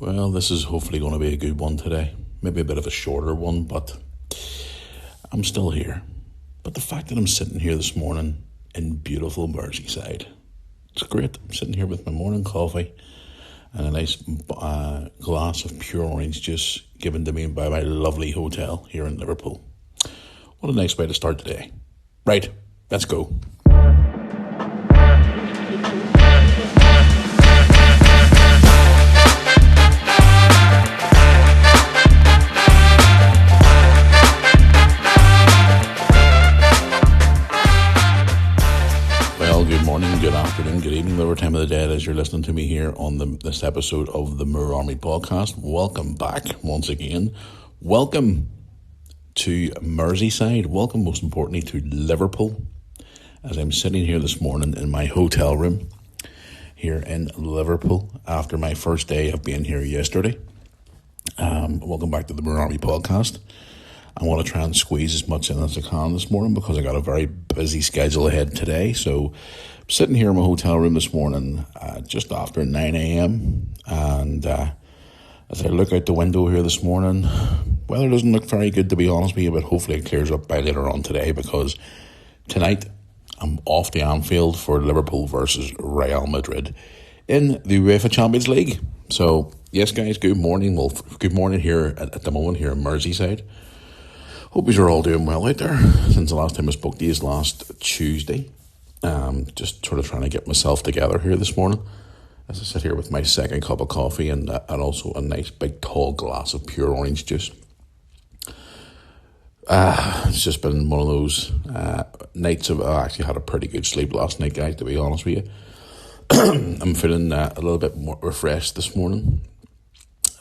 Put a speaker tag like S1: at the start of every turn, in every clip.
S1: Well, this is hopefully going to be a good one today. Maybe a bit of a shorter one, but I'm still here. But the fact that I'm sitting here this morning in beautiful Merseyside, it's great. I'm sitting here with my morning coffee and a nice glass of pure orange juice given to me by my lovely hotel here in Liverpool. What a nice way to start the day. Right, let's go. Good morning, good afternoon, good evening, whatever time of the day it is you're listening to me here on this episode of the Mirror Army podcast. Welcome back once again. Welcome to Merseyside. Welcome, most importantly, to Liverpool. As I'm sitting here this morning in my hotel room here in Liverpool after my first day of being here yesterday. Welcome back to the Mirror Army podcast. I want to try and squeeze as much in as I can this morning because I got a very busy schedule ahead today. So I'm sitting here in my hotel room this morning just after 9 a.m. And as I look out the window here this morning, weather doesn't look very good, to be honest with you, but hopefully it clears up by later on today because tonight I'm off to Anfield for Liverpool versus Real Madrid in the UEFA Champions League. So yes, guys, good morning. Well, good morning here at the moment here in Merseyside. Hope you're all doing well out there. Since the last time I spoke to you last Tuesday. Just sort of trying to get myself together here this morning. As I sit here with my second cup of coffee and also a nice big tall glass of pure orange juice. It's just been one of those nights of, I actually had a pretty good sleep last night, guys, to be honest with you. I'm feeling a little bit more refreshed this morning.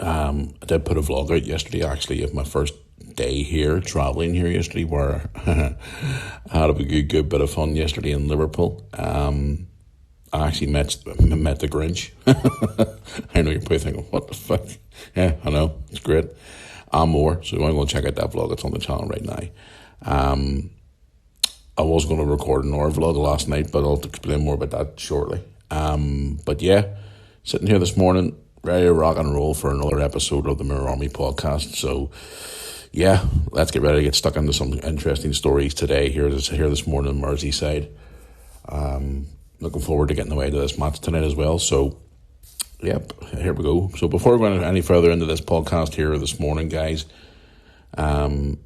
S1: I did put a vlog out yesterday, actually, of my first day here, travelling here yesterday, where I had a good bit of fun yesterday in Liverpool. I actually met the Grinch. I know you're probably thinking, what the fuck? Yeah, I know, it's great. And more, so I'm going to check out that vlog. It's on the channel right now. I was going to record another vlog last night, but I'll explain more about that shortly. But yeah, sitting here this morning, ready to rock and roll for another episode of the Mirror Army podcast. So yeah, let's get ready to get stuck into some interesting stories today here this morning in Merseyside. Looking forward to getting away to this match tonight as well. So yep, here we go. So before we go any further into this podcast here this morning, guys, on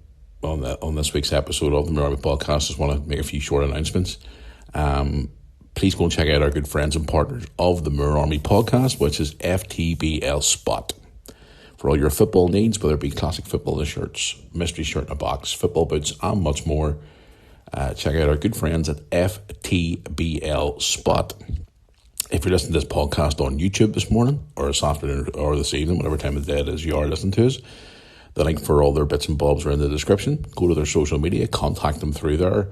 S1: this week's episode of the Mirror Army podcast, just want to make a few short announcements. Please go and check out our good friends and partners of the Mirror Army podcast, which is FTBL Spot. For all your football needs, whether it be classic football shirts, mystery shirt in a box, football boots, and much more, check out our good friends at FTBL Spot. If you're listening to this podcast on YouTube this morning, or this afternoon, or this evening, whatever time of the day it is you are listening to us, the link for all their bits and bobs are in the description. Go to their social media, contact them through there,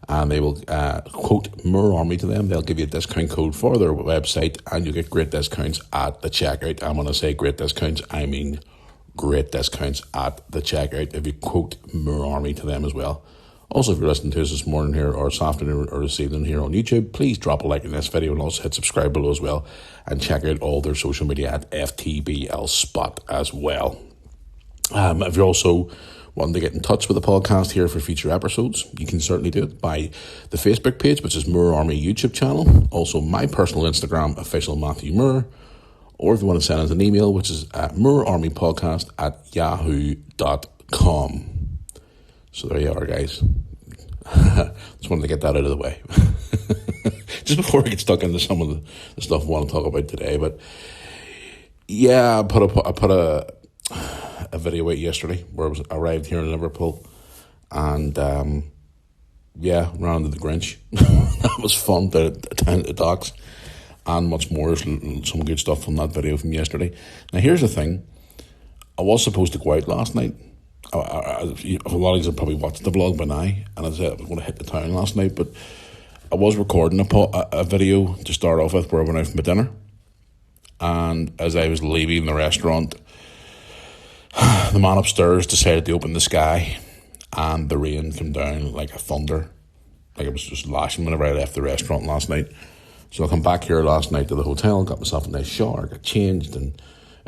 S1: and they will quote Mirror Army to them. They'll give you a discount code for their website, and you get great discounts at the checkout. I'm going to say great discounts, I mean great discounts at the checkout if you quote Mirror Army to them as well. Also, if you're listening to us this morning here, or this afternoon, or this evening here on YouTube, please drop a like in this video and also hit subscribe below as well, and check out all their social media at FTBL Spot as well. If you're also wanting to get in touch with the podcast here for future episodes, you can certainly do it by the Facebook page, which is Mirror Army YouTube channel. Also, my personal Instagram, official Matthew Mirror. Or if you want to send us an email, which is mirrorarmypodcast@yahoo.com. So there you are, guys. Just wanted to get that out of the way. Just before we get stuck into some of the stuff I want to talk about today. But yeah, I put a video out yesterday where I arrived here in Liverpool and ran into the Grinch. That was fun down at the docks and much more. Some good stuff from that video from yesterday. Now here's the thing, I was supposed to go out last night. A lot of you have probably watched the vlog by now, and as I said, I was going to hit the town last night, but I was recording a video to start off with where I went out for my dinner, and as I was leaving the restaurant, the man upstairs decided to open the sky, and the rain came down like a thunder. Like it was just lashing whenever I left the restaurant last night. So I come back here last night to the hotel, got myself a nice shower, got changed, and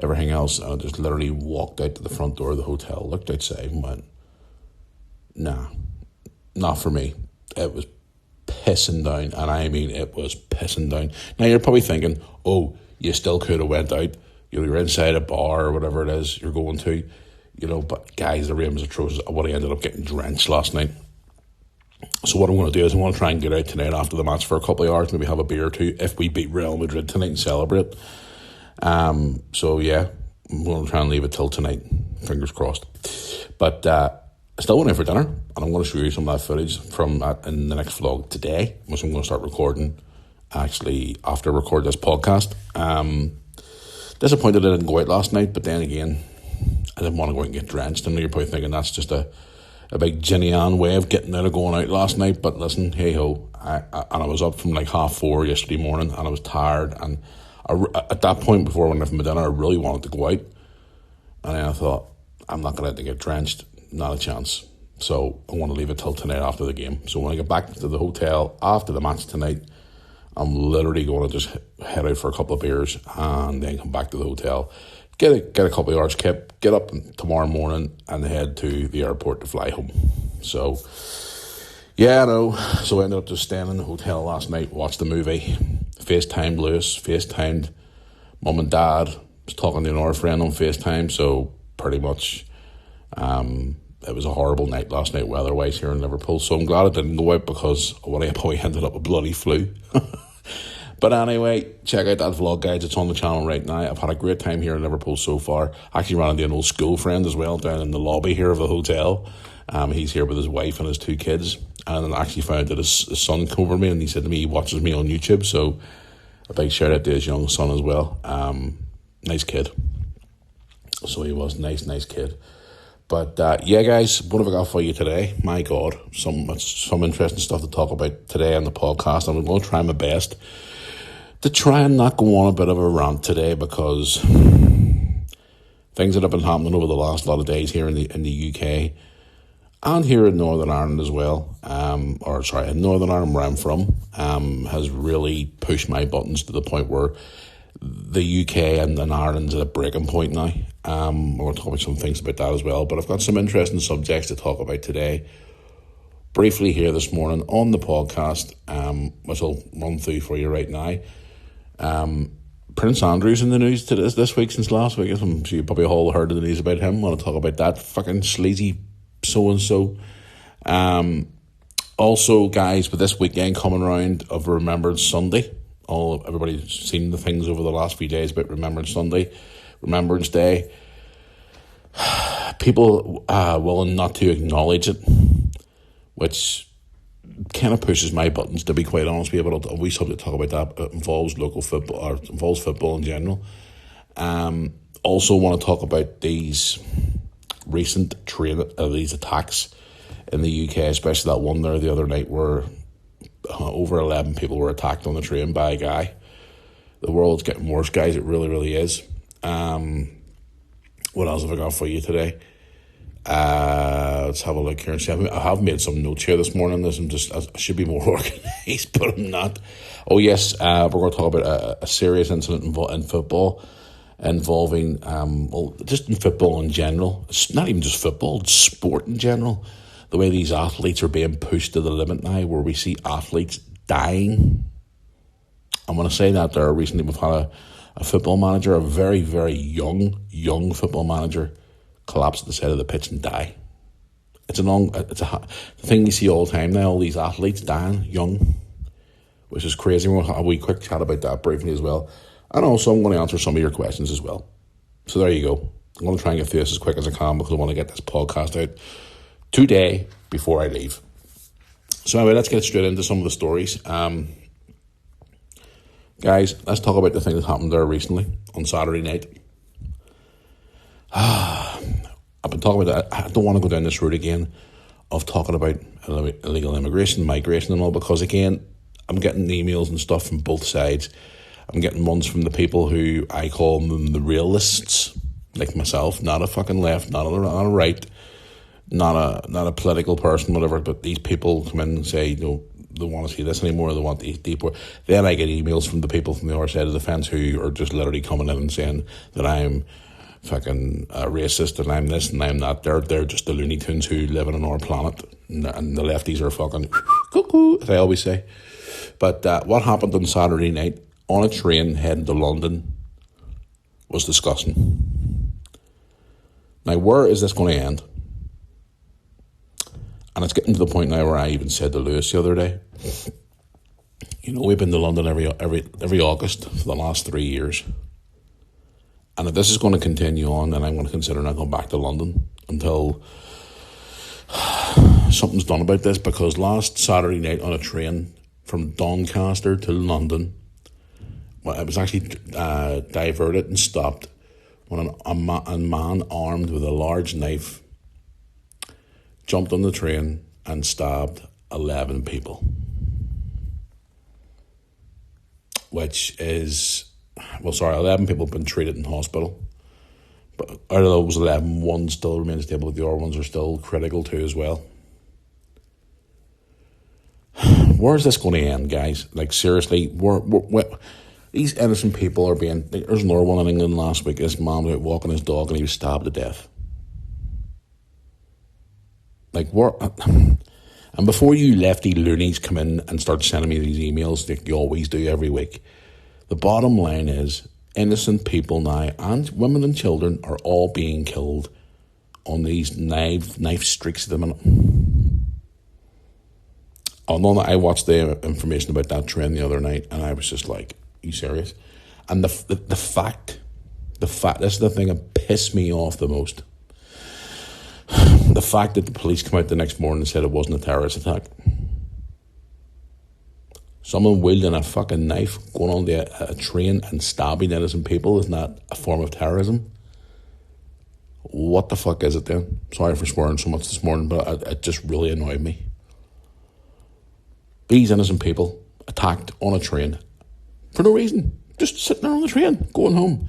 S1: everything else. And I just literally walked out to the front door of the hotel, looked outside and went, nah, not for me. It was pissing down, and I mean it was pissing down. Now you're probably thinking, oh, you still could have went out. You're inside a bar or whatever it is you're going to, but guys, the rain was atrocious. I would have ended up getting drenched last night. So what I'm going to do is I want to try and get out tonight after the match for a couple of hours, maybe have a beer or two if we beat Real Madrid tonight and celebrate. So yeah, I'm going to try and leave it till tonight, fingers crossed. But I still went out for dinner, and I'm going to show you some of that footage from that in the next vlog today, which I'm going to start recording actually after I record this podcast. Disappointed I didn't go out last night, but then again, I didn't want to go out and get drenched. I know you're probably thinking that's just a big Ginny-Ann way of getting out of going out last night, but listen, hey-ho, I was up from like 4:30 yesterday morning, and I was tired, and at that point before I went out for my dinner, I really wanted to go out, and then I thought, I'm not going to have to get drenched, not a chance, so I want to leave it till tonight after the game. So when I get back to the hotel after the match tonight, I'm literally going to just head out for a couple of beers, and then come back to the hotel, get a couple of hours kept, get up tomorrow morning and head to the airport to fly home. So, yeah, I know. So I ended up just staying in the hotel last night, watched the movie, FaceTimed Lewis, FaceTimed Mum and Dad, was talking to another friend on FaceTime, so pretty much it was a horrible night last night weather-wise here in Liverpool. So I'm glad I didn't go out because I would have probably ended up with bloody flu. But anyway, check out that vlog, guys. It's on the channel right now. I've had a great time here in Liverpool so far. I actually ran into an old school friend as well down in the lobby here of the hotel. He's here with his wife and his 2 kids. And I actually found that his son came over me and he said to me he watches me on YouTube. So a big shout out to his young son as well. Nice kid. So he was nice kid. But yeah, guys, what have I got for you today? My God, some interesting stuff to talk about today on the podcast. I'm going to try my best to try and not go on a bit of a rant today because things that have been happening over the last lot of days here in the UK and here in Northern Ireland as well, in Northern Ireland where I'm from, has really pushed my buttons to the point where the UK and Ireland's at a breaking point now. We're going to talk about some things about that as well, but I've got some interesting subjects to talk about today. Briefly here this morning on the podcast, which I'll run through for you right now. Prince Andrew's in the news this week since last week. I'm sure you probably all heard of the news about him. I want to talk about that fucking sleazy so-and-so. Also, guys, with this weekend coming around of Remembrance Sunday, everybody's seen the things over the last few days about Remembrance Sunday, Remembrance Day. People willing not to acknowledge it, which kind of pushes my buttons, to be quite honest with you, but we have to talk about that. It involves local football, or it involves football in general. Also want to talk about these recent these attacks in the UK, especially that one there the other night where over 11 people were attacked on the train by a guy. The world's getting worse, guys. It really, really is. What else have I got for you today? Let's have a look here and see. I have made some notes here this morning. I should be more organised, but I'm not. Oh yes, we're going to talk about a serious incident in football involving, just in football in general. It's not even just football, it's sport in general. The way these athletes are being pushed to the limit now, where we see athletes dying. I'm going to say that there recently we've had a football manager, a very, very young football manager, collapse at the side of the pitch and die. It's a thing you see all the time now, all these athletes dying young, which is crazy. We'll have a wee quick chat about that briefly as well. And also I'm going to answer some of your questions as well. So there you go. I'm going to try and get through this as quick as I can because I want to get this podcast out today before I leave. So anyway, let's get straight into some of the stories. Guys, let's talk about the thing that happened there recently on Saturday night. I've been talking about that. I don't want to go down this route again of talking about illegal immigration, migration and all, because again, I'm getting emails and stuff from both sides. I'm getting ones from the people who I call them the realists, like myself, not a fucking left, not a right, not a political person, whatever, but these people come in and say, they want to see this anymore. They want to deport. Then I get emails from the people from the other side of the fence who are just literally coming in and saying that I'm fucking racist and I'm this and I'm that. They're just the Looney Tunes who live on our planet, and the lefties are fucking cuckoo, as I always say. But what happened on Saturday night on a train heading to London was disgusting. Now, where is this going to end? And it's getting to the point now where I even said to Lewis the other day, you know, we've been to London every August for the last 3 years. And if this is going to continue on, then I'm going to consider not going back to London until something's done about this. Because last Saturday night on a train from Doncaster to London, well, it was actually diverted and stopped when a man armed with a large knife jumped on the train and stabbed 11 people. Which is, 11 people have been treated in hospital. But out of those 11, one still remains stable, but the other ones are still critical too as well. Where's this going to end, guys? Like, seriously, these innocent people are being... There's another one in England last week. This man was out walking his dog and he was stabbed to death. Like, and before you lefty loonies come in and start sending me these emails like you always do every week, the bottom line is innocent people now, and women and children, are all being killed on these knife streaks at the minute. I know that I watched the information about that train the other night, and I was just like, are you serious? And the fact, this is the thing that pissed me off the most. The fact that the police come out the next morning and said it wasn't a terrorist attack. Someone wielding a fucking knife going on a train and stabbing innocent people is not a form of terrorism. What the fuck is it then? Sorry for swearing so much this morning, but it just really annoyed me. These innocent people attacked on a train for no reason. Just sitting there on the train, going home.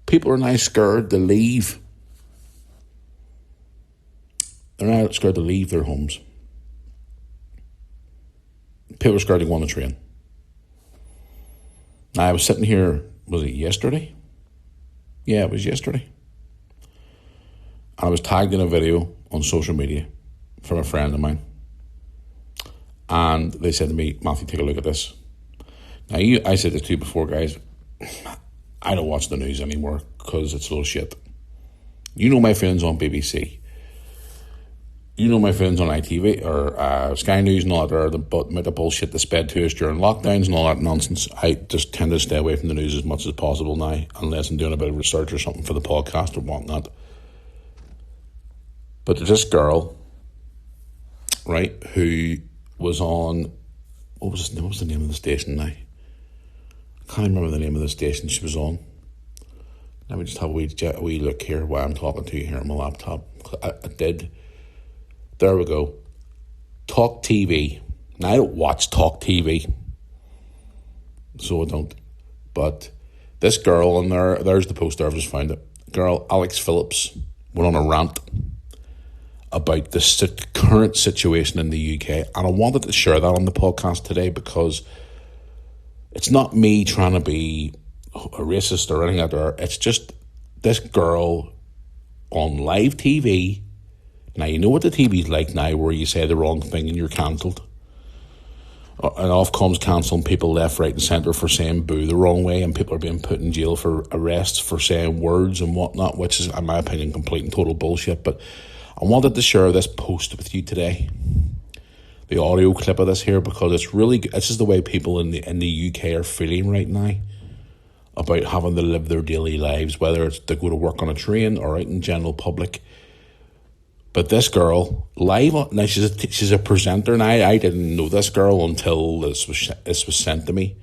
S1: People are now scared to leave. They're now scared to leave their homes. People are scared to go on the train. Now, I was sitting here, was it yesterday? Yeah, it was yesterday. I was tagged in a video on social media from a friend of mine. And they said to me, Matthew, take a look at this. Now, I said this to you before, guys. I don't watch the news anymore because it's little shit. You know my friends on BBC. You know my friends on ITV or Sky News and all that are the bullshit that sped to us during lockdowns and all that nonsense. I just tend to stay away from the news as much as possible now, unless I'm doing a bit of research or something for the podcast or whatnot. But there's this girl, right, who was on, what was the name of the station now? I can't remember the name of the station she was on. Let me just have a wee look here while I'm talking to you here on my laptop. I did. There we go. Talk TV. Now, I don't watch Talk TV, so I don't. But this girl, and there's the poster, I've just found it. Girl, Alex Phillips, went on a rant about the current situation in the UK. And I wanted to share that on the podcast today because it's not me trying to be a racist or anything like that. It's just this girl on live TV. Now, you know what the TV's like now, where you say the wrong thing and you're cancelled. And off comes cancelling people left, right and centre for saying boo the wrong way, and people are being put in jail for arrests for saying words and whatnot, which is, in my opinion, complete and total bullshit. But I wanted to share this post with you today, the audio clip of this here, because it's really, this is the way people in the UK are feeling right now about having to live their daily lives, whether it's to go to work on a train or out in general public. But this girl, live on, now she's a presenter, and I didn't know this girl until this was sent to me.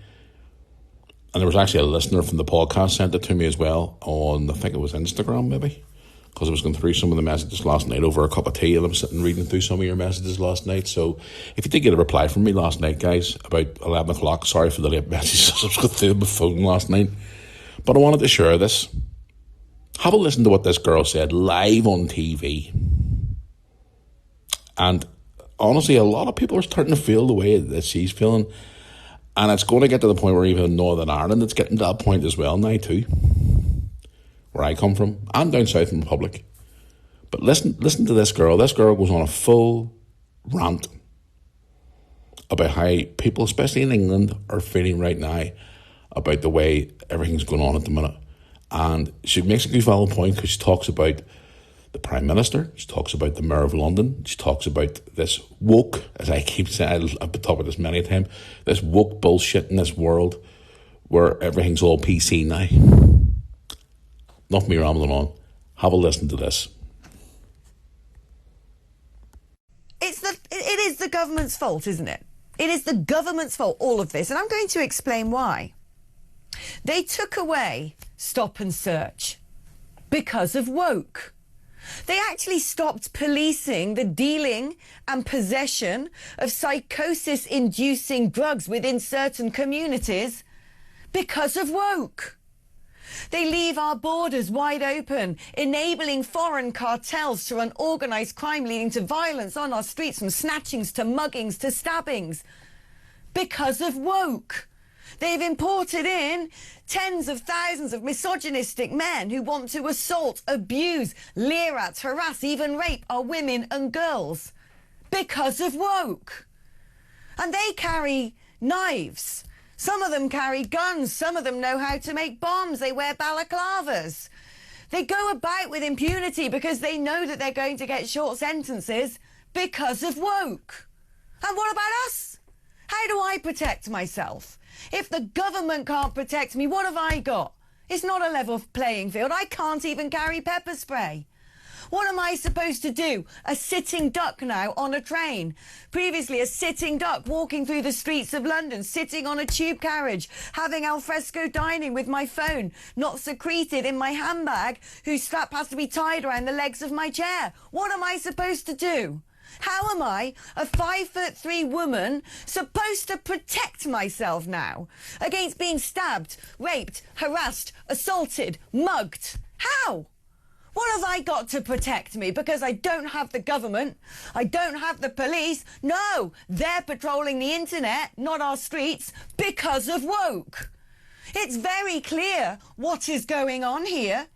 S1: And there was actually a listener from the podcast sent it to me as well on, I think it was Instagram maybe, because I was going through some of the messages last night over a cup of tea, and I was sitting reading through some of your messages last night. So if you did get a reply from me last night, guys, about 11 o'clock, sorry for the late messages, I was going through my phone last night. But I wanted to share this. Have a listen to what this girl said live on TV. And honestly, a lot of people are starting to feel the way that she's feeling. And it's going to get to the point where even Northern Ireland, it's getting to that point as well now too, where I come from, and down south in Republic. But listen to this girl. This girl goes on a full rant about how people, especially in England, are feeling right now about the way everything's going on at the minute. And she makes a good valid point because she talks about the Prime Minister, she talks about the Mayor of London, she talks about this woke, as I keep saying, I've been talking about this many times, this woke bullshit in this world where everything's all PC now. Not me rambling on. Have a listen to this.
S2: It is the government's fault, isn't it? It is the government's fault, all of this, and I'm going to explain why. They took away stop and search because of woke. They actually stopped policing the dealing and possession of psychosis-inducing drugs within certain communities because of woke. They leave our borders wide open, enabling foreign cartels to run organised crime, leading to violence on our streets, from snatchings to muggings to stabbings, because of woke. They've imported in tens of thousands of misogynistic men who want to assault, abuse, leer at, harass, even rape our women and girls, because of woke. And they carry knives. Some of them carry guns. Some of them know how to make bombs. They wear balaclavas. They go about with impunity because they know that they're going to get short sentences because of woke. And what about us? How do I protect myself? If the government can't protect me, what have I got? It's not a level playing field. I can't even carry pepper spray. What am I supposed to do? A sitting duck now on a train. Previously, a sitting duck walking through the streets of London, sitting on a tube carriage, having alfresco dining with my phone, not secreted in my handbag, whose strap has to be tied around the legs of my chair. What am I supposed to do? How am I, a 5'3" woman, supposed to protect myself now against being stabbed, raped, harassed, assaulted, mugged? How? What have I got to protect me? Because I don't have the government, I don't have the police. No, they're patrolling the internet, not our streets, because of woke. It's very clear what is going on here.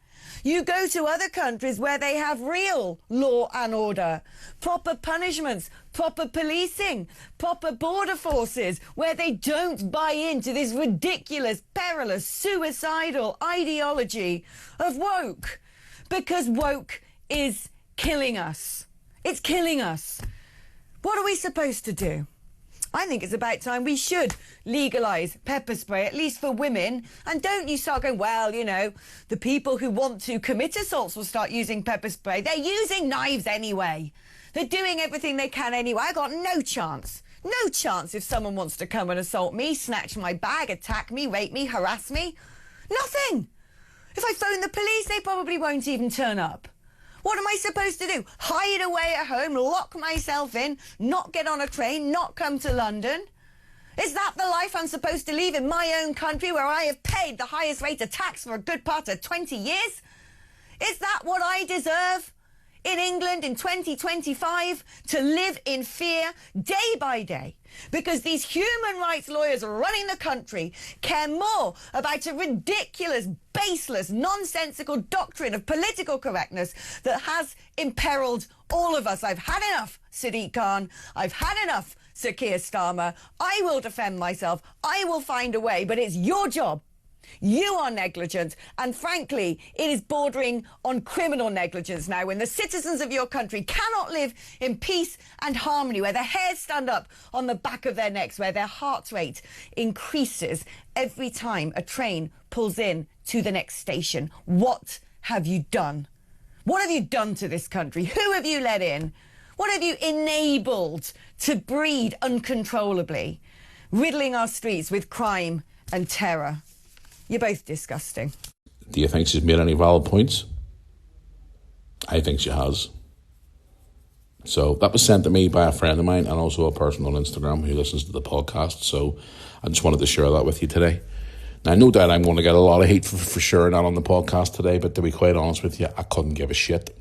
S2: You go to other countries where they have real law and order, proper punishments, proper policing, proper border forces, where they don't buy into this ridiculous, perilous, suicidal ideology of woke. Because woke is killing us. It's killing us. What are we supposed to do? I think it's about time we should legalise pepper spray, at least for women. And don't you start going, well, you know, the people who want to commit assaults will start using pepper spray. They're using knives anyway. They're doing everything they can anyway. I got no chance. No chance if someone wants to come and assault me, snatch my bag, attack me, rape me, harass me. Nothing. If I phone the police, they probably won't even turn up. What am I supposed to do? Hide away at home, lock myself in, not get on a train, not come to London? Is that the life I'm supposed to live in my own country where I have paid the highest rate of tax for a good part of 20 years? Is that what I deserve in England in 2025? To live in fear day by day? Because these human rights lawyers running the country care more about a ridiculous, baseless, nonsensical doctrine of political correctness that has imperiled all of us. I've had enough, Sadiq Khan. I've had enough, Sir Keir Starmer. I will defend myself. I will find a way, but it's your job. You are negligent, and frankly, it is bordering on criminal negligence now when the citizens of your country cannot live in peace and harmony, where their hairs stand up on the back of their necks, where their heart rate increases every time a train pulls in to the next station. What have you done? What have you done to this country? Who have you let in? What have you enabled to breed uncontrollably, riddling our streets with crime and terror? You're both disgusting.
S1: Do you think she's made any valid points? I think she has. So that was sent to me by a friend of mine and also a person on Instagram who listens to the podcast. So I just wanted to share that with you today. Now, no doubt I'm going to get a lot of hate for sharing that on the podcast today, but to be quite honest with you, I couldn't give a shit.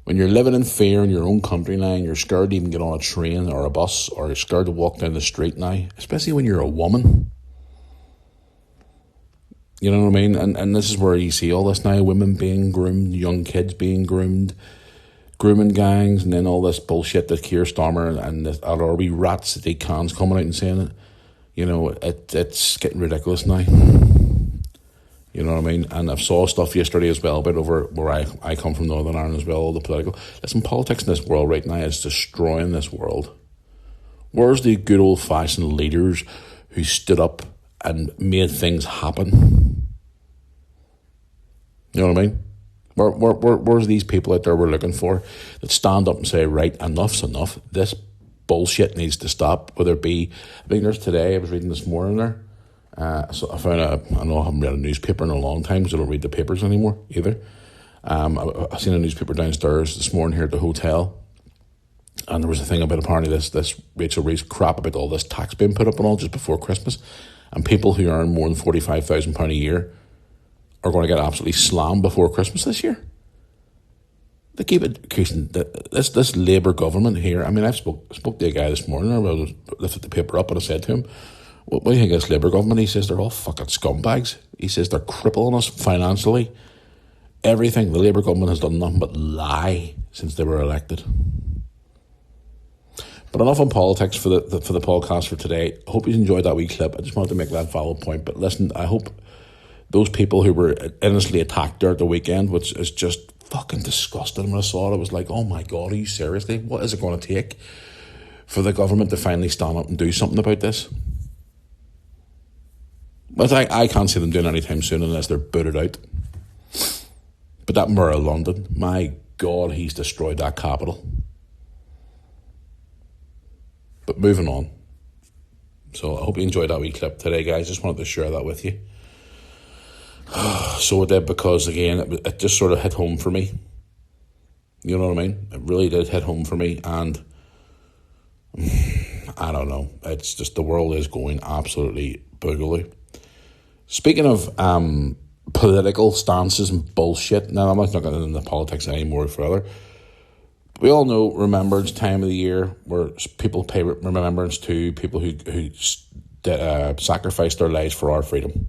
S1: When you're living in fear in your own country now, and you're scared to even get on a train or a bus, or you're scared to walk down the street now, especially when you're a woman. You know what I mean? And this is where you see all this now, women being groomed, young kids being groomed, grooming gangs, and then all this bullshit that Keir Starmer and the other wee rats that they cans coming out and saying it. You know, it's getting ridiculous now. You know what I mean? And I saw stuff yesterday as well about over where I come from, Northern Ireland as well, all the political. Listen, politics in this world right now is destroying this world. Where's the good old-fashioned leaders who stood up and made things happen? You know what I mean? Where's these people out there we're looking for that stand up and say, right, enough's enough. This bullshit needs to stop. Whether it be, I think there's today, I was reading this morning there, so I found I know I haven't read a newspaper in a long time because I don't read the papers anymore either. I seen a newspaper downstairs this morning here at the hotel, and there was a thing about apparently this Rachel Reeves crap about all this tax being put up and all just before Christmas, and people who earn more than £45,000 a year are going to get absolutely slammed before Christmas this year. They keep it increasing. This Labour government here, I mean, I spoke to a guy this morning, I lifted the paper up and I said to him, what do you think of this Labour government? He says they're all fucking scumbags. He says they're crippling us financially. Everything. The Labour government has done nothing but lie since they were elected. But enough on politics for the podcast for today. I hope you enjoyed that wee clip. I just wanted to make that valid point. But listen, I hope those people who were innocently attacked there at the weekend, which is just fucking disgusting. When I saw it, I was like, oh my God, are you seriously? What is it going to take for the government to finally stand up and do something about this? But I can't see them doing anytime soon unless they're booted out. But that Mayor of London, my God, he's destroyed that capital. But moving on. So I hope you enjoyed that wee clip today, guys. Just wanted to share that with you. So it did, because again, it just sort of hit home for me. You know what I mean? It really did hit home for me, and I don't know. It's just, the world is going absolutely boogaloo. Speaking of political stances and bullshit, now I'm not getting into politics anymore further. We all know Remembrance time of the year, where people pay remembrance to people who sacrificed their lives for our freedom.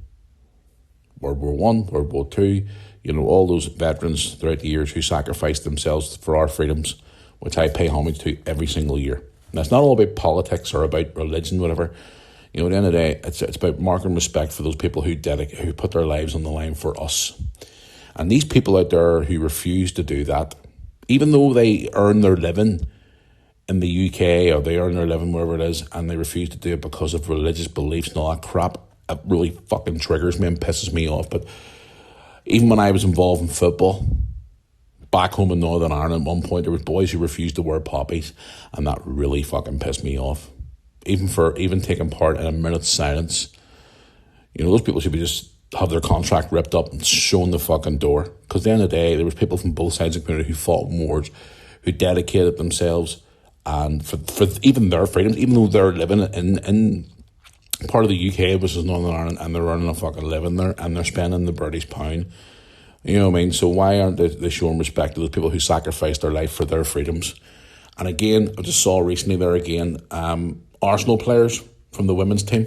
S1: World War I, World War II, you know, all those veterans throughout the years who sacrificed themselves for our freedoms, which I pay homage to every single year. And it's not all about politics or about religion, whatever. You know, at the end of the day, it's about marking respect for those people who put their lives on the line for us. And these people out there who refuse to do that, even though they earn their living in the UK or they earn their living wherever it is, and they refuse to do it because of religious beliefs and all that crap, it really fucking triggers me and pisses me off. But even when I was involved in football, back home in Northern Ireland, at one point there was boys who refused to wear poppies, and that really fucking pissed me off. Even taking part in a minute's silence. You know, those people should be just have their contract ripped up and shown the fucking door. Because at the end of the day, there was people from both sides of the community who fought in wars, who dedicated themselves and for even their freedoms, even though they're living in part of the UK, which is Northern Ireland, and they're earning a fucking living there, and they're spending the British pound. You know what I mean? So why aren't they showing respect to those people who sacrificed their life for their freedoms? And again, I just saw recently there again, Arsenal players from the women's team.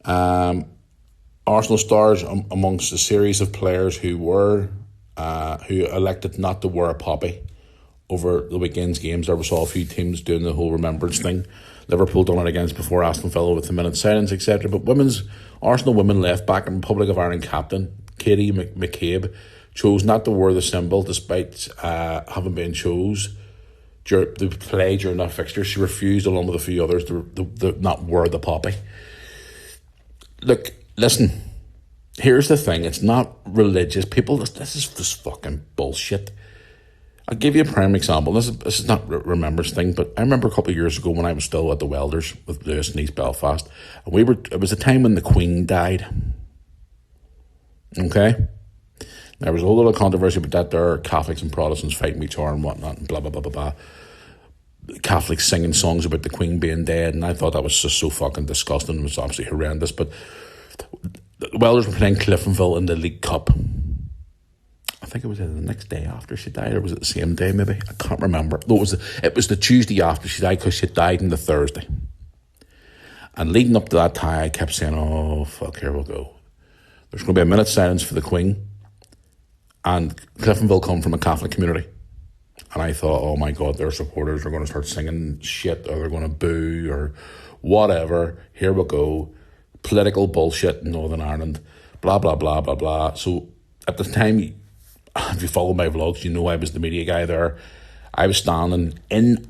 S1: Arsenal stars amongst a series of players who elected not to wear a poppy over the weekend's games. There was a few teams doing the whole remembrance thing. Liverpool done it against before Aston Villa with the minute silence, etc. But Arsenal women left back and Republic of Ireland captain Katie McCabe chose not to wear the symbol despite having been chose to play during that fixture. She refused, along with a few others, to not wear the poppy. Look, listen, here's the thing. It's not religious. People, this is just fucking bullshit. I'll give you a prime example. This is not a remembrance thing, but I remember a couple of years ago when I was still at the Welders with Lewis in East Belfast, and it was a time when the Queen died. Okay? There was a whole lot of controversy about that. There are Catholics and Protestants fighting each other and whatnot, and blah, blah, blah, blah, blah. Catholics singing songs about the Queen being dead, and I thought that was just so fucking disgusting. It was absolutely horrendous. But the Welders were playing Cliftonville in the League Cup. I think it was either the next day after she died, or was it the same day maybe? I can't remember. No, it was the Tuesday after she died, because she died on the Thursday. And leading up to that time, I kept saying, oh, fuck, here we'll go. There's going to be a minute's silence for the Queen. And Cliftonville come from a Catholic community. And I thought, oh my God, their supporters are going to start singing shit, or they're going to boo, or whatever. Here we go. Political bullshit in Northern Ireland. Blah, blah, blah, blah, blah. So at the time, if you follow my vlogs, you know I was the media guy there. I was standing in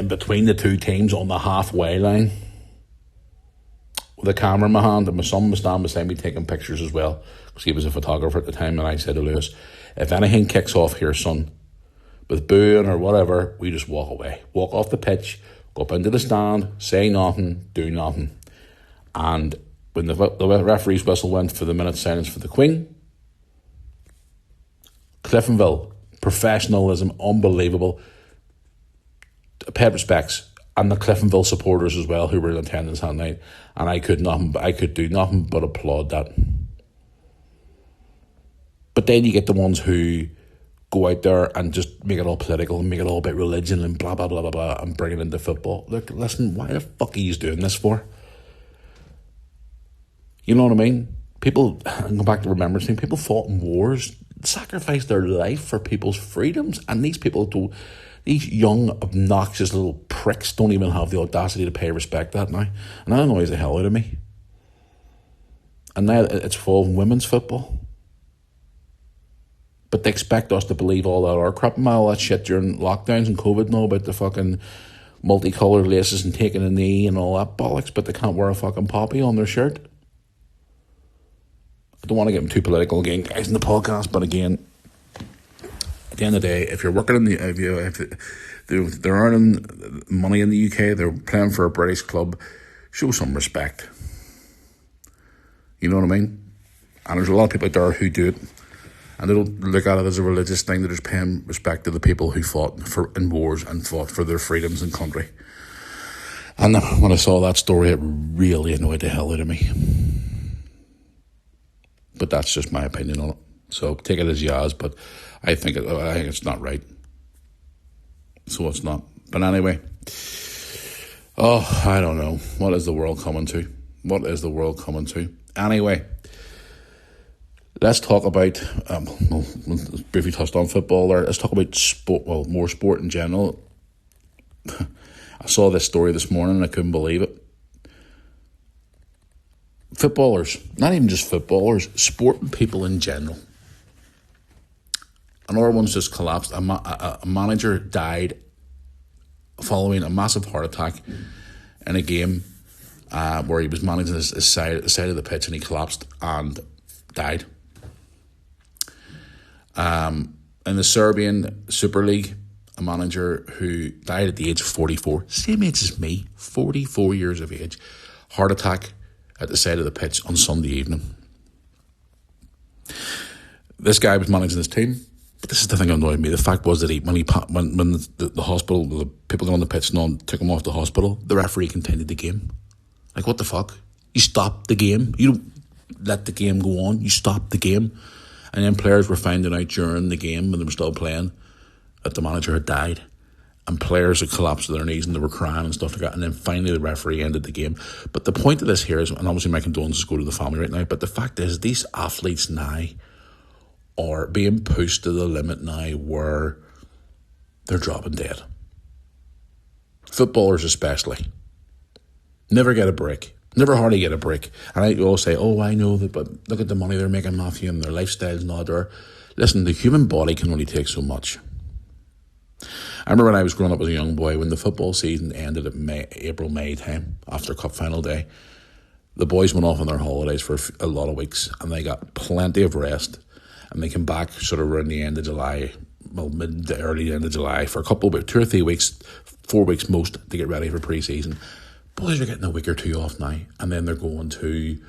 S1: between the two teams on the halfway line with a camera in my hand, and my son was standing beside me taking pictures as well, because he was a photographer at the time. And I said to Lewis, if anything kicks off here, son, with booing or whatever, we just walk away. Walk off the pitch, go up into the stand, say nothing, do nothing. And when the referee's whistle went for the minute silence for the Queen, Cliftonville, professionalism, unbelievable, paid respects, and the Cliftonville supporters as well, who were in attendance that night. And I could do nothing but applaud that. But then you get the ones who go out there and just make it all political and make it all about religion and blah, blah, blah, blah, blah, and bring it into football. Look, listen, why the fuck are you doing this for? You know what I mean? People, and go back to Remembrance Day, people fought in wars, sacrificed their life for people's freedoms, and these these young, obnoxious little pricks don't even have the audacity to pay respect that now. And that annoys the hell out of me. And now it's full of women's football. But they expect us to believe all that our crap and all that shit during lockdowns and COVID and all about the fucking multicoloured laces and taking a knee and all that bollocks, but they can't wear a fucking poppy on their shirt. I don't want to get too political again, guys, in the podcast, but again, at the end of the day, if you're working in if they're earning money in the UK, they're playing for a British club, show some respect. You know what I mean? And there's a lot of people out there who do it, and they don't look at it as a religious thing. They're just paying respect to the people who fought in wars and fought for their freedoms and country. And when I saw that story, it really annoyed the hell out of me. But that's just my opinion on it. So take it as yours, but I think it's not right. So it's not. But anyway, I don't know. What is the world coming to? What is the world coming to? Anyway, let's talk about, briefly touched on football there. Let's talk about sport, well, more sport in general. I saw this story this morning and I couldn't believe it. Footballers, not even just footballers, sporting people in general. Another one's just collapsed. A manager died following a massive heart attack in a game where he was managing his side of the pitch, and he collapsed and died. In the Serbian Super League, a manager who died at the age of 44, same age as me, 44 years of age, heart attack at the side of the pitch on Sunday evening. This guy was managing his team, but this is the thing that annoyed me. The fact was that when the hospital, the people got on the pitch and took him off the hospital, the referee continued the game. Like, what the fuck? You stopped the game. You don't let the game go on. You stopped the game. And then players were finding out during the game, when they were still playing, that the manager had died. And players had collapsed to their knees and they were crying and stuff like that. And then finally the referee ended the game. But the point of this here is, and obviously my condolences go to the family right now, but the fact is these athletes now are being pushed to the limit now where they're dropping dead. Footballers especially. Never get a break. Never hardly get a break. And I all say, I know that, but look at the money they're making, Matthew, and their lifestyles and all that. Listen, the human body can only take so much. I remember when I was growing up as a young boy, when the football season ended at April-May time, after Cup final day, the boys went off on their holidays for a lot of weeks, and they got plenty of rest, and they came back sort of around the end of July, mid to early end of July, for a couple of weeks, 2 or 3 weeks, 4 weeks most, to get ready for pre-season. Boys are getting a week or two off now, and then they're going to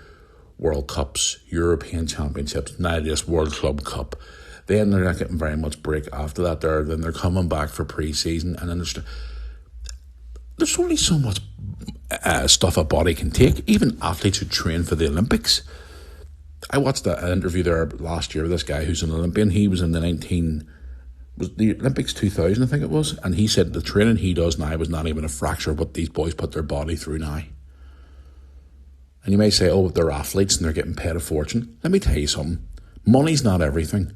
S1: World Cups, European Championships, now this World Club Cup. Then they're not getting very much break after that. Then they're coming back for pre-season, and then there's only so much stuff a body can take. Even athletes who train for the Olympics, I watched an interview there last year with this guy who's an Olympian. He was in was the Olympics 2000, I think it was, and he said the training he does now was not even a fraction of what these boys put their body through now. And you may say, oh, they're athletes and they're getting paid a fortune. Let me tell you something. Money's not everything.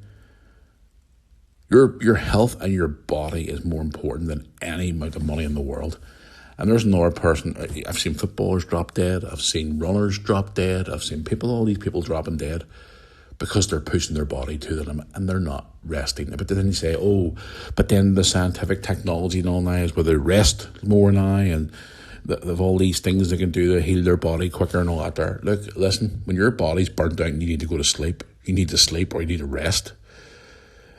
S1: Your health and your body is more important than any amount of money in the world. And there's another person, I've seen footballers drop dead, I've seen runners drop dead, I've seen all these people dropping dead because they're pushing their body to the limit and they're not resting. But then you say, oh, but then the scientific technology and all now is where they rest more now and they've all these things they can do to heal their body quicker and all that there. Look, listen, when your body's burnt out and you need to go to sleep, you need to sleep or you need to rest.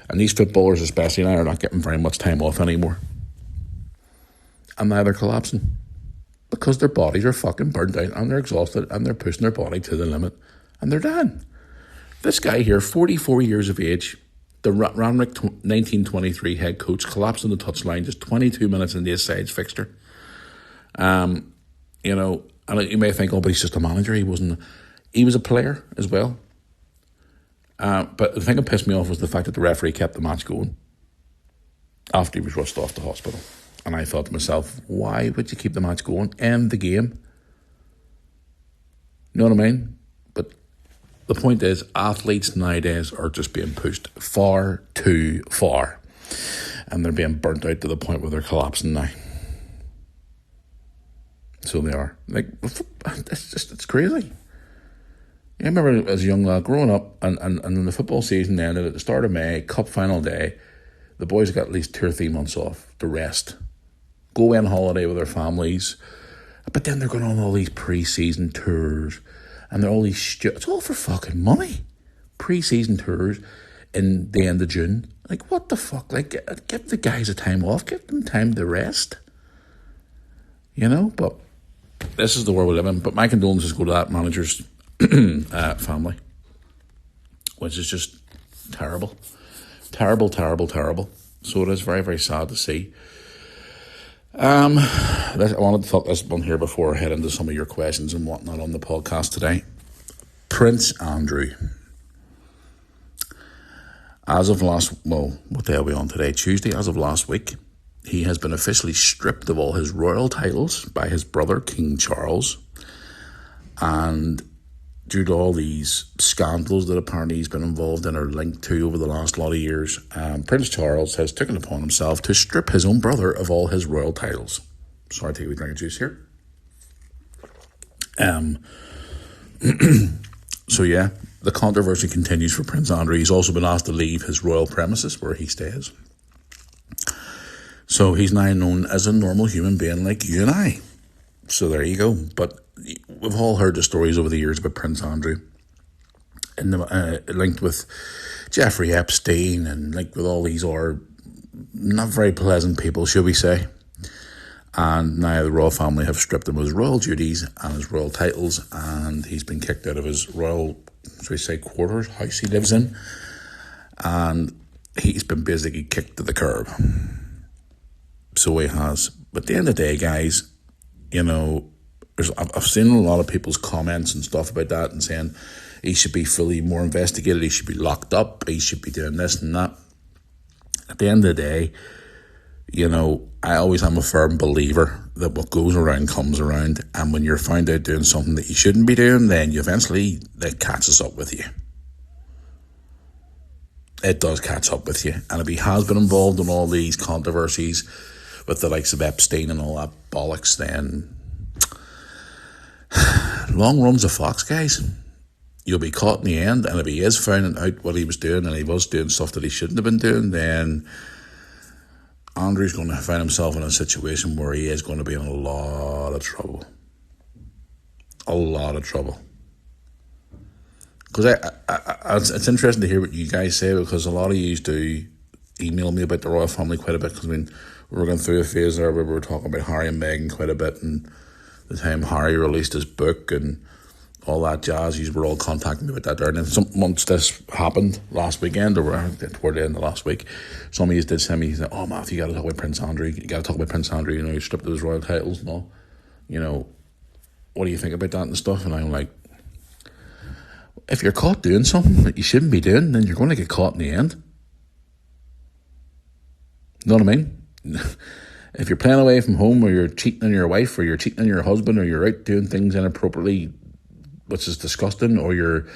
S1: And these footballers especially now are not getting very much time off anymore. And now they're collapsing because their bodies are fucking burnt out and they're exhausted and they're pushing their body to the limit and they're done. This guy here, 44 years of age, the Rangnick 1923 head coach, collapsed on the touchline just 22 minutes into his side's fixture. And you may think, oh, but he's just a manager. He wasn't. He was a player as well. But the thing that pissed me off was the fact that the referee kept the match going after he was rushed off to hospital. And I thought to myself, why would you keep the match going? End the game. You know what I mean? But the point is, athletes nowadays are just being pushed far too far. And they're being burnt out to the point where they're collapsing now. So they are. Like, it's crazy. I remember as a young lad growing up, and when the football season ended at the start of May, cup final day, the boys got at least 2 or 3 months off to rest, go away on holiday with their families. But then they're going on all these pre-season tours, and they're all these it's all for fucking money. Pre-season tours in the end of June. Like, what the fuck? Like, give the guys a time off, give them time to rest. But this is the world we live in. But my condolences go to that manager's family, which is just terrible. Terrible, terrible, terrible. So it is very, very sad to see. I wanted to talk this one here before I head into some of your questions and whatnot on the podcast today. Prince Andrew. As of what day are we on today? Tuesday, as of last week, he has been officially stripped of all his royal titles by his brother, King Charles. And due to all these scandals that apparently he's been involved in or linked to over the last lot of years, Prince Charles has taken upon himself to strip his own brother of all his royal titles. Sorry, take a wee drink of juice here. So yeah, the controversy continues for Prince Andrew. He's also been asked to leave his royal premises where he stays. So he's now known as a normal human being like you and I. So there you go. But we've all heard the stories over the years about Prince Andrew, and linked with Jeffrey Epstein, and linked with all these other not very pleasant people, shall we say. And now the royal family have stripped him of his royal duties and his royal titles, and he's been kicked out of his royal, shall we say, quarters, house he lives in, and he's been basically kicked to the curb. So he has. But at the end of the day, guys, I've seen a lot of people's comments and stuff about that and saying he should be fully more investigated, he should be locked up, he should be doing this and that. At the end of the day, I always am a firm believer that what goes around comes around, and when you're found out doing something that you shouldn't be doing, then that catches up with you. It does catch up with you. And if he has been involved in all these controversies with the likes of Epstein and all that bollocks, then long runs a fox, guys. You'll be caught in the end, and if he is finding out what he was doing and he was doing stuff that he shouldn't have been doing, then Andrew's going to find himself in a situation where he is going to be in a lot of trouble. A lot of trouble. Because it's interesting to hear what you guys say, because a lot of you do email me about the royal family quite a bit, because we were going through a phase there where we were talking about Harry and Meghan quite a bit, and the time Harry released his book and all that jazz, you were all contacting me about that there. And then once this happened last weekend, or toward the end of last week, some of you did send me, oh, Matthew, you got to talk about Prince Andrew. You got to talk about Prince Andrew, he stripped of his royal titles and all. What do you think about that and stuff? And I'm like, if you're caught doing something that you shouldn't be doing, then you're going to get caught in the end. You know what I mean? If you're playing away from home, or you're cheating on your wife, or you're cheating on your husband, or you're out doing things inappropriately, which is disgusting, or you're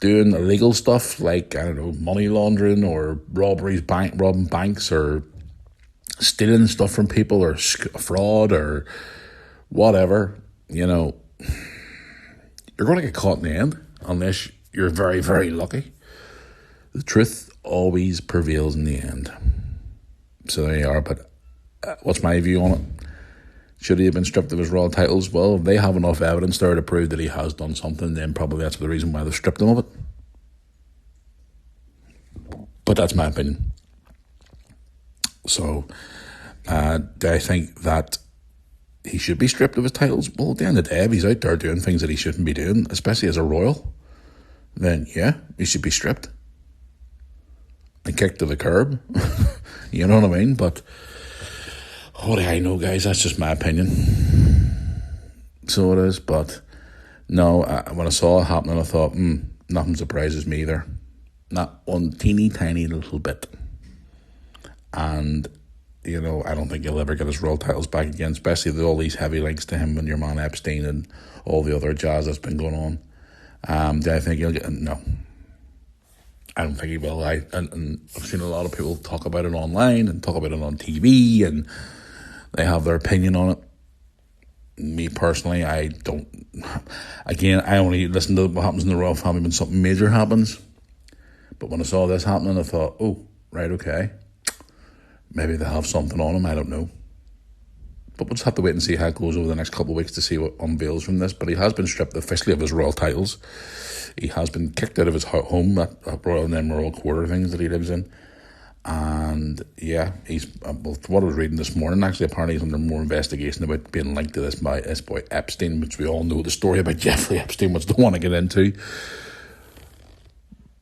S1: doing illegal stuff like, I don't know, money laundering or robberies, robbing banks, or stealing stuff from people, or fraud, or whatever, you know, you're going to get caught in the end unless you're very, very lucky. The truth always prevails in the end. So there you are. But what's my view on it? Should he have been stripped of his royal titles? Well, if they have enough evidence there to prove that he has done something, then probably that's the reason why they've stripped him of it. But that's my opinion. So, do I think that he should be stripped of his titles? Well, at the end of the day, if he's out there doing things that he shouldn't be doing, especially as a royal, then yeah, he should be stripped and kicked to the curb. You know what I mean? But what do I know, guys? That's just my opinion. So it is. But no, when I saw it happening, I thought, nothing surprises me either. Not one teeny tiny little bit. And, you know, I don't think he'll ever get his royal titles back again, especially with all these heavy links to him and your man Epstein and all the other jazz that's been going on. Do I think he'll get... No. I don't think he will. And I've seen a lot of people talk about it online and talk about it on TV, and they have their opinion on it. Me personally, I don't. Again, I only listen to what happens in the royal family when something major happens. But when I saw this happening, I thought, oh, right, okay. Maybe they have something on him, I don't know. But we'll just have to wait and see how it goes over the next couple of weeks to see what unveils from this. But he has been stripped officially of his royal titles. He has been kicked out of his home, that Royal and Emerald Quarter things that he lives in. And yeah, he's, well, what I was reading this morning, actually, apparently he's under more investigation about being linked to this by this boy Epstein, which we all know the story about Jeffrey Epstein, which don't want to get into.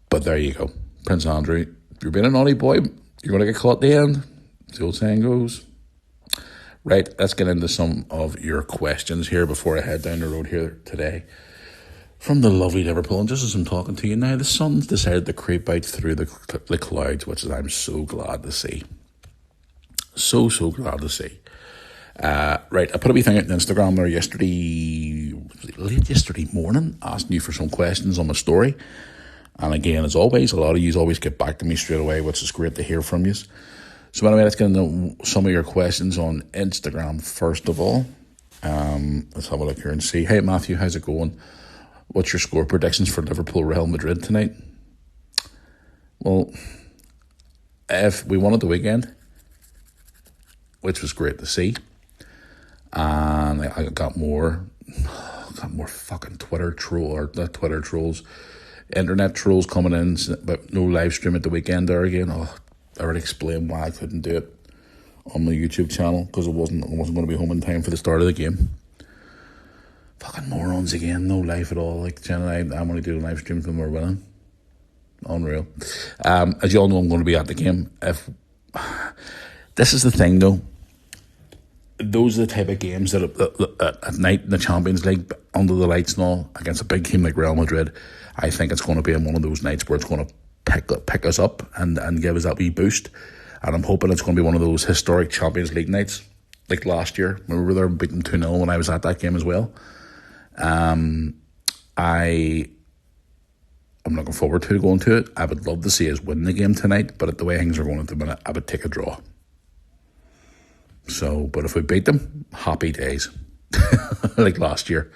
S1: But there you go. Prince Andrew, if you're being a naughty boy, you're going to get caught at the end. The old saying goes. Right, let's get into some of your questions here before I head down the road here today. From the lovely Liverpool, and just as I'm talking to you now, the sun's decided to creep out through the clouds, which I'm so glad to see. So glad to see. Right, I put a wee thing out on Instagram there late yesterday morning, asking you for some questions on my story. And again, as always, a lot of you always get back to me straight away, which is great to hear from you. So anyway, let's get into some of your questions on Instagram first of all. Let's have a look here and see. Hey Matthew, how's it going? What's your score predictions for Liverpool Real Madrid tonight? Well, if we won at the weekend, which was great to see, and I got more fucking Twitter trolls, internet trolls coming in, but no live stream at the weekend there again. I already explained why I couldn't do it on my YouTube channel, because I wasn't going to be home in time for the start of the game. Fucking morons again, no life at all. Like Jen and I'm only doing live streams when we're winning. Unreal. As you all know, I'm going to be at the game. This is the thing though, those are the type of games that at night in the Champions League, under the lights and all, against a big team like Real Madrid, I think it's going to be one of those nights where it's going to pick us up and give us that wee boost. And I'm hoping it's going to be one of those historic Champions League nights, like last year, when we were there and beat them 2-0 when I was at that game as well. I'm looking forward to going to it. I would love to see us win the game tonight, but at the way things are going at the minute, I would take a draw. So, but if we beat them, happy days, like last year.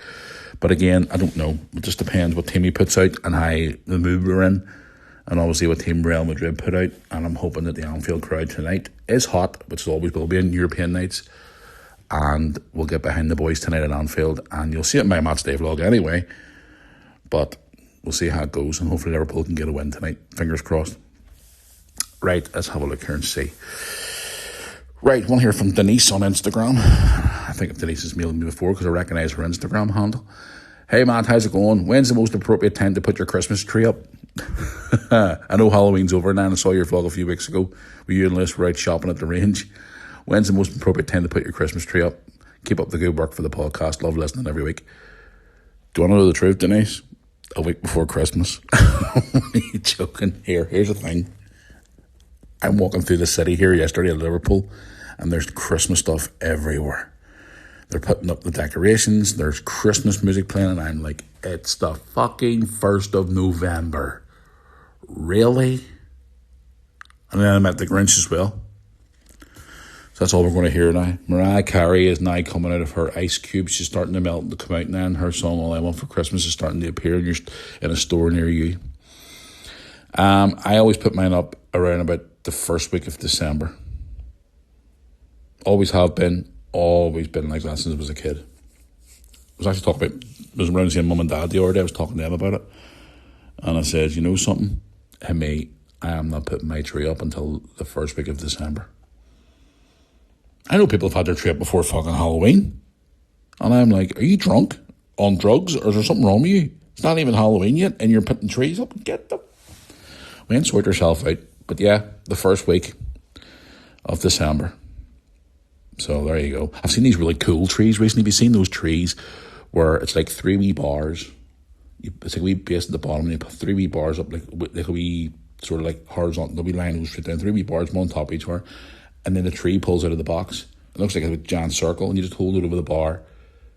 S1: But again, I don't know. It just depends what team he puts out and how the mood we're in, and obviously what team Real Madrid put out. And I'm hoping that the Anfield crowd tonight is hot, which always will be in European nights. And we'll get behind the boys tonight at Anfield, and you'll see it in my match day vlog anyway. But we'll see how it goes, and hopefully Liverpool can get a win tonight. Fingers crossed. Right, let's have a look here and see. Right, one here from Denise on Instagram. I think Denise has mailed me before because I recognise her Instagram handle. Hey Matt, how's it going? When's the most appropriate time to put your Christmas tree up? I know Halloween's over now, and I saw your vlog a few weeks ago where you and Liz were out shopping at the range. When's the most appropriate time to put your Christmas tree up? Keep up the good work for the podcast. Love listening every week. Do you want to know the truth, Denise? a week before Christmas. Are you joking? Here's the thing. I'm walking through the city here yesterday at Liverpool, and there's Christmas stuff everywhere. They're putting up the decorations, there's Christmas music playing, and I'm like, it's the fucking 1st of November. Really? And then I met the Grinch as well. So that's all we're going to hear now. Mariah Carey is now coming out of her ice cube. She's starting to melt and to come out now, and her song All I Want for Christmas is starting to appear in a store near you. I always put mine up around about the first week of December. Always have been, always been like that since I was a kid. I was actually talking about, I was around seeing Mum and Dad the other day. I was talking to them about it, and I said, you know something? I am not putting my tree up until the first week of December. I know people have had their tree up before fucking Halloween, and I'm like, are you drunk, on drugs, or is there something wrong with you? It's not even Halloween yet, and you're putting trees up. Get them. We ain't sort yourself out. But yeah, the first week of December. So there you go. I've seen these really cool trees recently. Have you seen those trees where it's like 3 wee bars? It's like a wee base at the bottom, and you put 3 wee bars up, like a wee sort of like horizontal. They'll be line goes straight down, 3 wee bars, one on top of each other, and then the tree pulls out of the box. It looks like a giant circle, and you just hold it over the bar,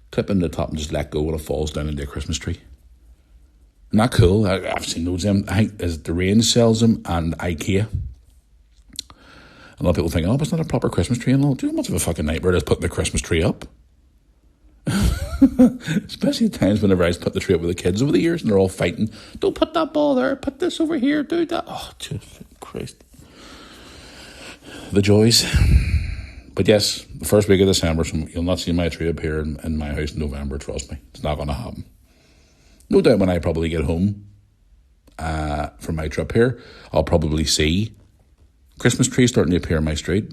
S1: clip in the top, and just let go, and it falls down into a Christmas tree. Not cool. I've seen those. I think the Range sells them, and IKEA. A lot of people think, oh, but it's not a proper Christmas tree. And all. Do you know how much of a fucking nightmare it is putting the Christmas tree up? Especially at times whenever I put the tree up with the kids over the years, and they're all fighting. Don't put that ball there. Put this over here. Do that. Oh, Jesus Christ. The joys. But yes, the first week of December, so you'll not see my tree up here in my house in November. Trust me. It's not going to happen. No doubt when I probably get home from my trip here, I'll probably see Christmas trees starting to appear on my street.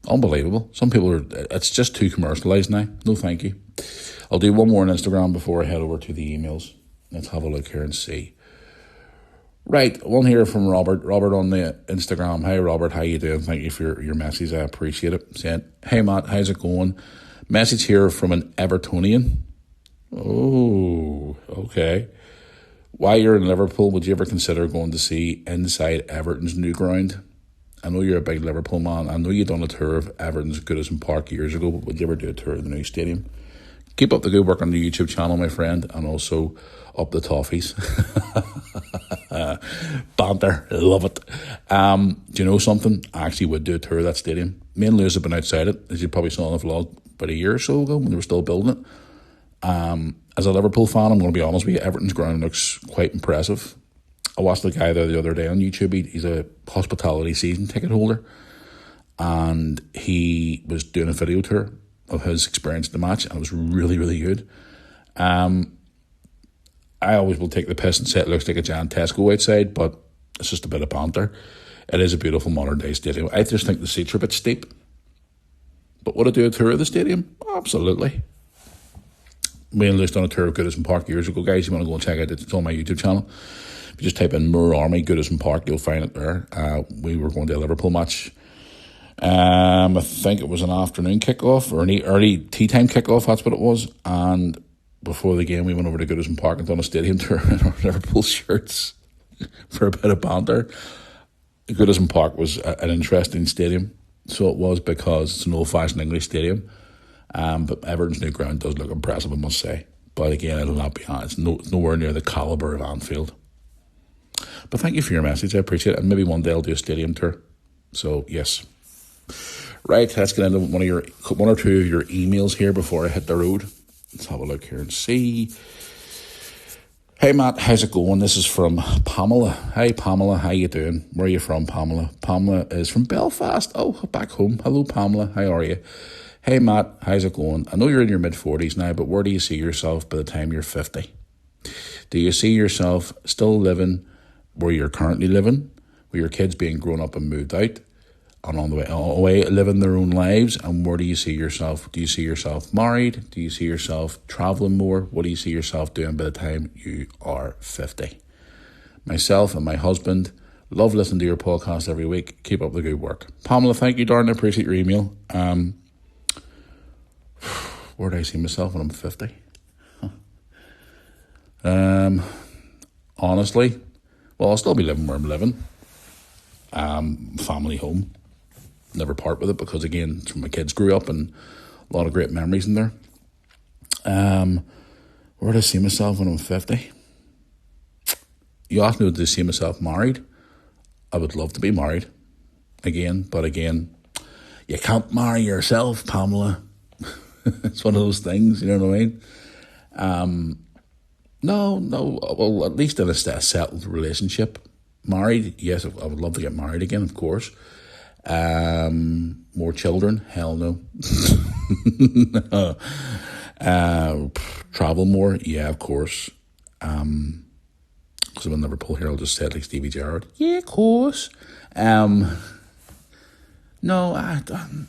S1: Unbelievable. Some people it's just too commercialised now. No thank you. I'll do one more on Instagram before I head over to the emails. Let's have a look here and see. Right, one here from Robert. Robert on the Instagram. Hey Robert, how you doing? Thank you for your message. I appreciate it. Saying, hey Matt, how's it going? Message here from an Evertonian. Oh, okay. While you're in Liverpool, would you ever consider going to see inside Everton's new ground? I know you're a big Liverpool man. I know you done a tour of Everton's Goodison Park years ago, but would you ever do a tour of the new stadium? Keep up the good work on the YouTube channel, my friend, and also up the toffees. Banter, love it. Do you know something? I actually would do a tour of that stadium. Me and Lewis have been outside it, as you probably saw in the vlog about a year or so ago when they were still building it. As a Liverpool fan, I'm going to be honest with you, Everton's ground looks quite impressive. I watched the guy there the other day on YouTube. He's a hospitality season ticket holder, and he was doing a video tour of his experience at the match, and it was really, really good. I always will take the piss and say it looks like a giant Tesco outside, but it's just a bit of banter. It is a beautiful modern day stadium. I just think the seats are a bit steep. But would I do a tour of the stadium? Absolutely. Me and Lewis done a tour of Goodison Park years ago, guys. You want to go and check it out, it's on my YouTube channel. If you just type in Moore Army Goodison Park, you'll find it there. We were going to a Liverpool match. I think it was an afternoon kickoff or an early tea time kickoff, that's what it was. And before the game, we went over to Goodison Park and done a stadium tour in our Liverpool shirts for a bit of banter. Goodison Park was an interesting stadium. So it was, because it's an old-fashioned English stadium. But Everton's new ground does look impressive, I must say. But again, it'll not be on. It's nowhere near the calibre of Anfield. But thank you for your message. I appreciate it. And maybe one day I'll do a stadium tour. So, yes. Right, let's get into one or two of your emails here before I hit the road. Let's have a look here and see. Hey, Matt, how's it going? This is from Pamela. Hey, Pamela, how you doing? Where are you from, Pamela? Pamela is from Belfast. Oh, back home. Hello, Pamela. How are you? Hey, Matt, how's it going? I know you're in your mid-40s now, but where do you see yourself by the time you're 50? Do you see yourself still living where you're currently living, with your kids being grown up and moved out, and on the way living their own lives? And where do you see yourself? Do you see yourself married? Do you see yourself travelling more? What do you see yourself doing by the time you are 50? Myself and my husband love listening to your podcast every week. Keep up the good work. Pamela, thank you, darling. I appreciate your email. Where do I see myself when I'm 50? Honestly, well, I'll still be living where I'm living. Family home. Never part with it because, again, it's where my kids grew up and a lot of great memories in there. Where do I see myself when I'm 50? You asked me, would I see myself married? I would love to be married again, but again, you can't marry yourself, Pamela. It's one of those things, you know what I mean? No, well, at least in a settled relationship. Married, yes, I would love to get married again, of course. More children? Hell no. Travel more? Yeah, of course. Because I'm in Liverpool here, I'll just say it like Stevie Gerrard. Yeah, of course. No, I don't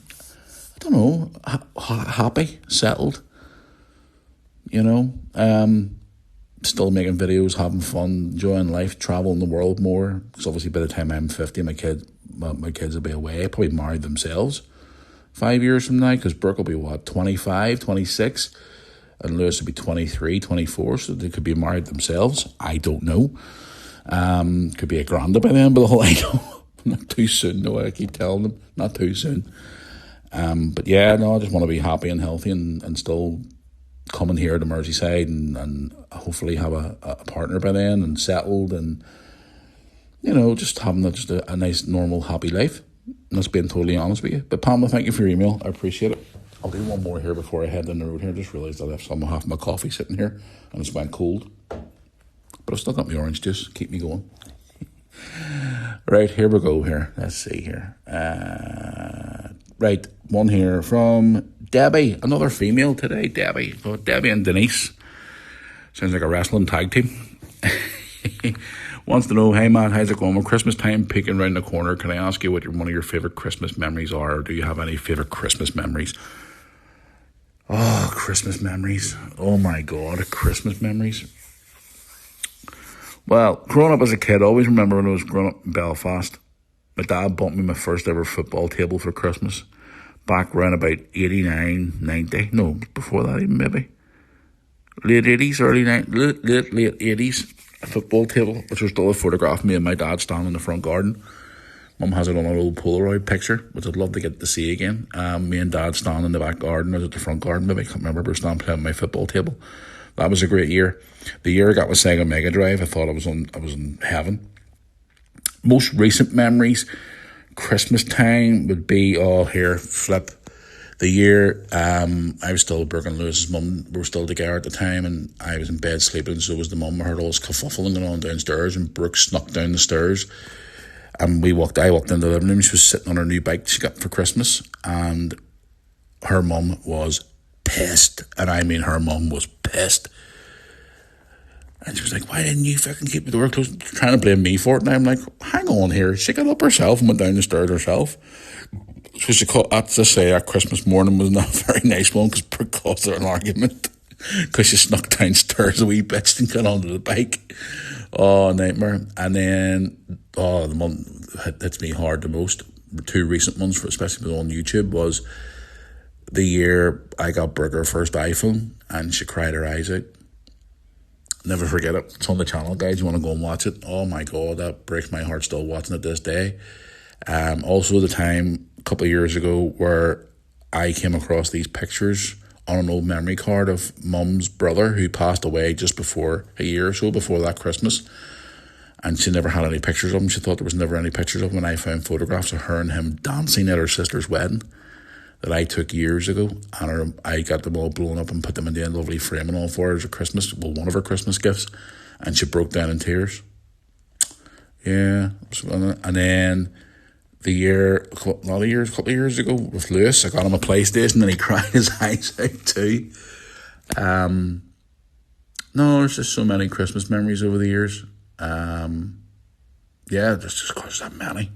S1: know. Happy, settled. You know, still making videos, having fun, enjoying life, traveling the world more. Because obviously, by the time I'm 50, my kids will be away, probably married themselves 5 years from now. Because Brooke will be 25, 26, and Lewis will be 23, 24. So they could be married themselves. I don't know. Could be a granda by then, but all I know. Not too soon, no, I keep telling them, not too soon. But yeah, no, I just want to be happy and healthy and still coming here to Merseyside and hopefully have a partner by then and settled and, you know, just having a nice, normal, happy life. And that's being totally honest with you. But Pamela, thank you for your email. I appreciate it. I'll do one more here before I head down the road here. Just realised I left half my coffee sitting here and it's went cold. But I've still got my orange juice. Keep me going. Right, here we go here. Let's see here. Right, one here from Debbie. Another female today, Debbie. Oh, Debbie and Denise. Sounds like a wrestling tag team. Wants to know, hey Matt, how's it going? Well, Christmas time peeking around the corner. Can I ask you what one of your favourite Christmas memories are? Or do you have any favourite Christmas memories? Oh, Christmas memories. Oh my God, Christmas memories. Well, growing up as a kid, I always remember when I was growing up in Belfast, my dad bought me my first ever football table for Christmas back around about 89, 90. No, before that even maybe. Late 80s, late 80s. A football table, which was still a photograph of me and my dad standing in the front garden. Mum has it on an old Polaroid picture, which I'd love to get to see again. Me and Dad standing in the back garden, or was it the front garden maybe? I can't remember, we were standing playing on my football table. That was a great year. The year I got my Sega Mega Drive, I thought I was in heaven. Most recent memories, Christmas time would be, the year I was still Brooke Lewis's mum. We were still together at the time, and I was in bed sleeping, so was the mum. I heard all this kerfuffling going on downstairs, and Brooke snuck down the stairs. And I walked into the living room. She was sitting on her new bike she got for Christmas, and her mum was pissed. And I mean, her mum was pissed. And she was like, why didn't you fucking keep the door closed? Trying to blame me for it. And I'm like, hang on here. She got up herself and went down the stairs herself. So she called, I have to say, that Christmas morning was not a very nice one because Brooke caused her an argument because she snuck downstairs a wee bitch and got onto the bike. Oh, nightmare. And then, the one that hits me hard the most, the two recent ones, especially on YouTube, was the year I got Brooke her first iPhone and she cried her eyes out. Never forget it. It's on the channel, guys. You want to go and watch it? Oh my God, that breaks my heart still watching it this day. Also the time a couple of years ago where I came across these pictures on an old memory card of Mum's brother who passed away just before a year or so before that Christmas. And she never had any pictures of him. She thought there was never any pictures of him. And I found photographs of her and him dancing at her sister's wedding that I took years ago, and I got them all blown up and put them in the lovely frame and all for her as a Christmas, one of her Christmas gifts, and she broke down in tears. Yeah, and then a couple of years ago with Lewis, I got him a PlayStation and he cried his eyes out too. No, there's just so many Christmas memories over the years. Yeah, there's just that many.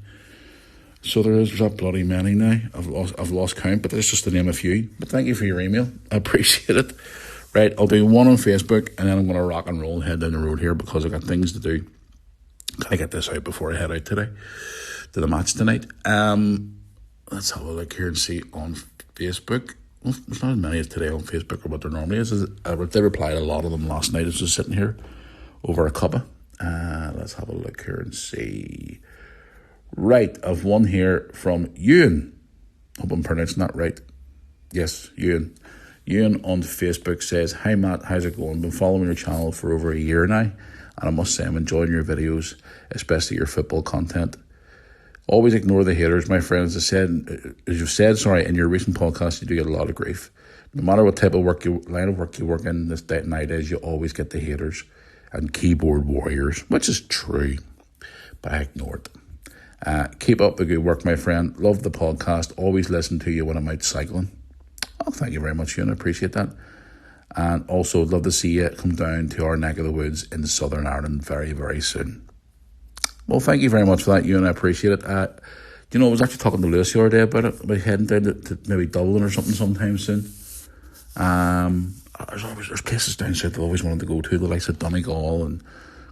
S1: So there's that bloody many now. I've lost count, but that's just to name a few. But thank you for your email. I appreciate it. Right, I'll do one on Facebook, and then I'm going to rock and roll and head down the road here because I've got things to do. Gotta get this out before I head out today to the match tonight. Let's have a look here and see on Facebook. there's not as many as today on Facebook or what there normally is. They replied a lot of them last night. I was just sitting here over a cuppa. Let's have a look here and see. Right, I've one here from Ewan. Hope I'm pronouncing that right. Yes, Ewan. Ewan on Facebook says, "Hi Matt, how's it going? Been following your channel for over a year now, and I must say I'm enjoying your videos, especially your football content. Always ignore the haters, my friends. As you've said, in your recent podcast, you do get a lot of grief. No matter what type of line of work you work in this day nowadays, you always get the haters and keyboard warriors, which is true, but I ignore it. Keep up the good work, my friend. Love the podcast. Always listen to you when I'm out cycling." Oh, thank you very much, Ewan. I appreciate that. And also, love to see you come down to our neck of the woods in Southern Ireland very, very soon. Well, thank you very much for that, Ewan. I appreciate it. I was actually talking to Lewis the other day about it, about heading down to maybe Dublin or something sometime soon. There's places down south I've always wanted to go to, the likes of Donegal and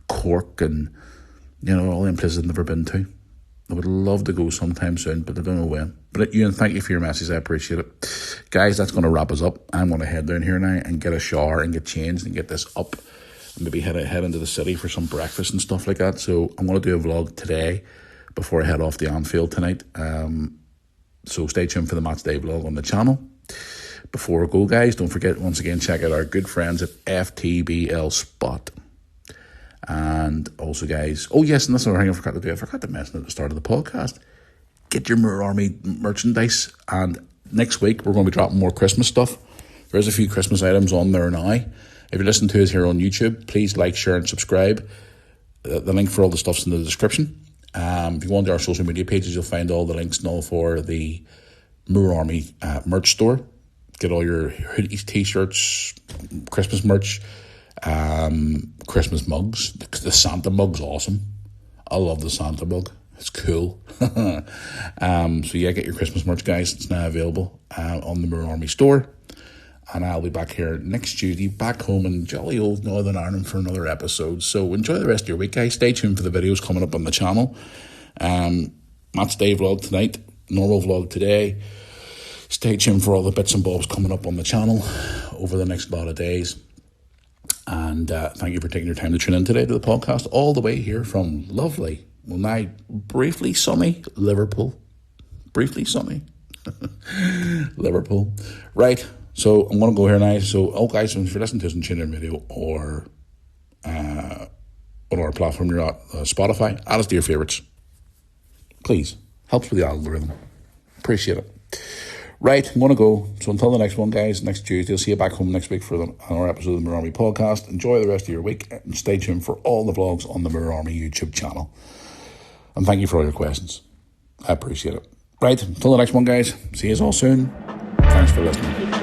S1: Cork and, all them places I've never been to. I would love to go sometime soon, but I don't know when. But Ewan, thank you for your message. I appreciate it. Guys, that's going to wrap us up. I'm going to head down here now and get a shower and get changed and get this up. And maybe head into the city for some breakfast and stuff like that. So I'm going to do a vlog today before I head off to Anfield tonight. So stay tuned for the Match Day vlog on the channel. Before I go, guys, don't forget, once again, check out our good friends at FTBL Spot. And also, guys, oh yes, and that's another thing I forgot to do. I forgot to mention at the start of the podcast. Get your Mirror Army merchandise. And next week, we're going to be dropping more Christmas stuff. There's a few Christmas items on there now. If you're listening to us here on YouTube, please like, share, and subscribe. The link for all the stuff's in the description. If you go onto our social media pages, you'll find all the links and all for the Mirror Army merch store. Get all your hoodies, t-shirts, Christmas merch, Christmas mugs. The Santa mug's awesome. I love the Santa mug. It's cool. So yeah, get your Christmas merch, guys. It's now available on the Mirror Army store. And I'll be back here next Tuesday, back home in jolly old Northern Ireland for another episode. So enjoy the rest of your week, guys. Stay tuned for the videos coming up on the channel. Match Day vlog tonight, normal vlog today. Stay tuned for all the bits and bobs coming up on the channel over the next lot of days. And thank you for taking your time to tune in today to the podcast, all the way here from lovely, well, now briefly sunny Liverpool. Briefly sunny Liverpool. Right, so I'm going to go here now. So, guys, if you're listening to us on TuneIn Radio or on our platform you're at, Spotify, add us to your favourites. Please. Helps with the algorithm. Appreciate it. Right, I'm going to go. So until the next one, guys, next Tuesday, I'll see you back home next week for another episode of the Mirror Army podcast. Enjoy the rest of your week and stay tuned for all the vlogs on the Mirror Army YouTube channel. And thank you for all your questions. I appreciate it. Right, until the next one, guys. See you all soon. Thanks for listening.